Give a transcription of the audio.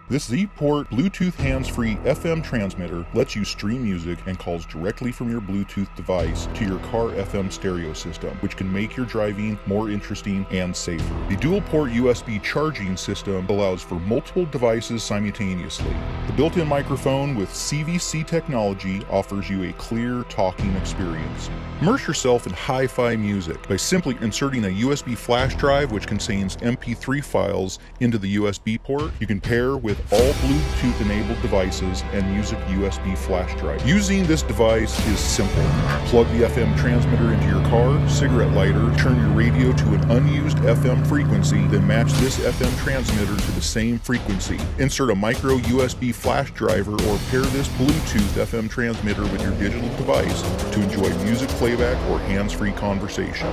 This ZEEPORTE Bluetooth hands-free FM transmitter lets you stream music and calls directly from your Bluetooth device to your car FM stereo system, which can make your driving more interesting and safer. The dual-port USB charging system allows for multiple devices simultaneously. The built-in microphone with CVC technology offers you a clear talking experience. Immerse yourself in hi-fi music by simply inserting a USB flash drive which contains MP3 files into the USB port. You can pair with all Bluetooth enabled devices and music USB flash drive. Using this device is simple. Plug the FM transmitter into your car, cigarette lighter, turn your radio to an unused FM frequency, then match this FM transmitter to the same frequency. Insert a micro USB flash driver or pair this Bluetooth FM transmitter with your digital device to enjoy music playback or hands-free conversation.